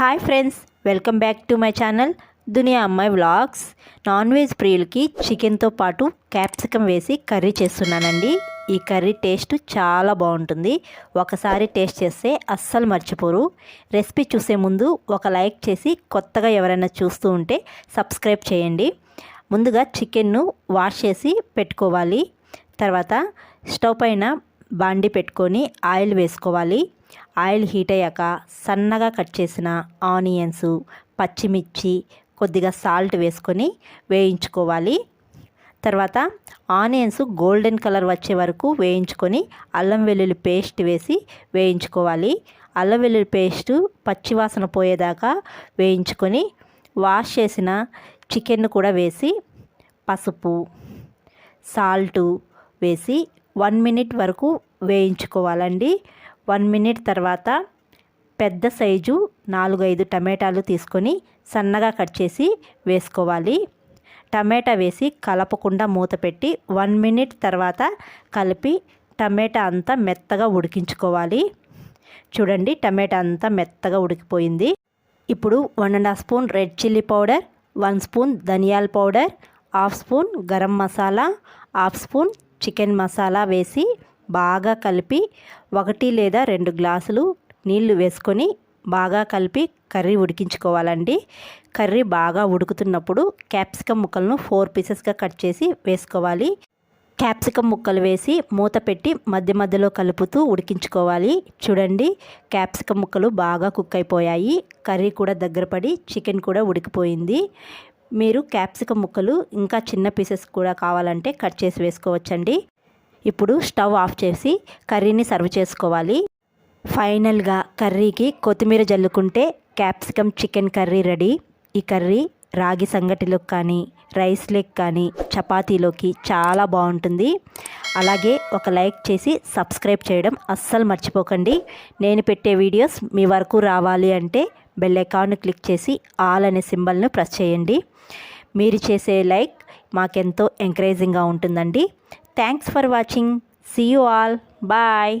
Hi friends, welcome back to my channel దునియా అమ్మాయి vlogs. Non veg ప్రియులకి చికెన్తో పాటు capsicum వేసి కర్రీ చేస్తున్నానండి. ఈ కర్రీ టేస్ట్ చాలా బాగుంటుంది. ఒకసారి టేస్ట్ చేస్తే అస్సలు మర్చిపోరు. రెసిపీ చూసే ముందు ఒక లైక్ చేసి కొత్తగా ఎవరైనా చూస్తూ ఉంటే సబ్స్క్రైబ్ చేయండి. ముందుగా చికెన్ను వాష్ చేసి పెట్టుకోవాలి. తర్వాత స్టవ్ పైన బాండి పెట్టుకొని ఆయిల్ వేసుకోవాలి. ఆయిల్ హీట్ అయ్యాక సన్నగా కట్ చేసిన ఆనియన్స్, పచ్చిమిర్చి, కొద్దిగా సాల్ట్ వేసుకొని వేయించుకోవాలి. తర్వాత ఆనియన్స్ గోల్డెన్ కలర్ వచ్చే వరకు వేయించుకొని అల్లం వెల్లుల్లి పేస్ట్ వేసి వేయించుకోవాలి. అల్లం వెల్లుల్లి పేస్టు పచ్చివాసన పోయేదాకా వేయించుకొని వాష్ చేసిన చికెన్ కూడా వేసి పసుపు, సాల్టు వేసి 1 మినిట్ వరకు వేయించుకోవాలండి. 1 మినిట్ తర్వాత పెద్ద సైజు 4-5 టమాటాలు తీసుకొని సన్నగా కట్ చేసి వేసుకోవాలి. టమాటా వేసి కలపకుండా మూత పెట్టి 1 మినిట్ తర్వాత కలిపి టమాటా అంతా మెత్తగా ఉడికించుకోవాలి. చూడండి, టమాటా అంతా మెత్తగా ఉడికిపోయింది. ఇప్పుడు 1.5 spoon red chilli powder, 1 spoon ధనియాల powder, 1/2 spoon garam masala, 1/2 spoon chicken masala వేసి బాగా కలిపి 1 లేదా 2 గ్లాసులు నీళ్లు వేసుకొని బాగా కలిపి కర్రీ ఉడికించుకోవాలండి. కర్రీ బాగా ఉడుకుతున్నప్పుడు క్యాప్సికమ్ ముక్కలను 4 పీసెస్గా కట్ చేసి వేసుకోవాలి. క్యాప్సికమ్ ముక్కలు వేసి మూత పెట్టి మధ్య మధ్యలో కలుపుతూ ఉడికించుకోవాలి. చూడండి, క్యాప్సికమ్ ముక్కలు బాగా కుక్ అయిపోయాయి. కర్రీ కూడా దగ్గర పడి చికెన్ కూడా ఉడికిపోయింది. మీరు క్యాప్సికమ్ ముక్కలు ఇంకా చిన్న పీసెస్ కూడా కావాలంటే కట్ చేసి వేసుకోవచ్చండి. ఇప్పుడు స్టవ్ ఆఫ్ చేసి కర్రీని సర్వ్ చేసుకోవాలి. ఫైనల్గా కర్రీకి కొత్తిమీర జల్లుకుంటే క్యాప్సికమ్ చికెన్ కర్రీ రెడీ. ఈ కర్రీ రాగి సంగటిలోకి కానీ, రైస్లోకి కానీ, చపాతీలోకి చాలా బాగుంటుంది. అలాగే ఒక లైక్ చేసి సబ్స్క్రైబ్ చేయడం అస్సలు మర్చిపోకండి. నేను పెట్టే వీడియోస్ మీ వరకు రావాలి అంటే బెల్ ఐకాన్ క్లిక్ చేసి ఆల్ అనే సింబల్ను ప్రెస్ చేయండి. మీరు చేసే లైక్ మాకెంతో ఎంకరేజింగ్గా ఉంటుందండి. Thanks for watching. See you all. Bye.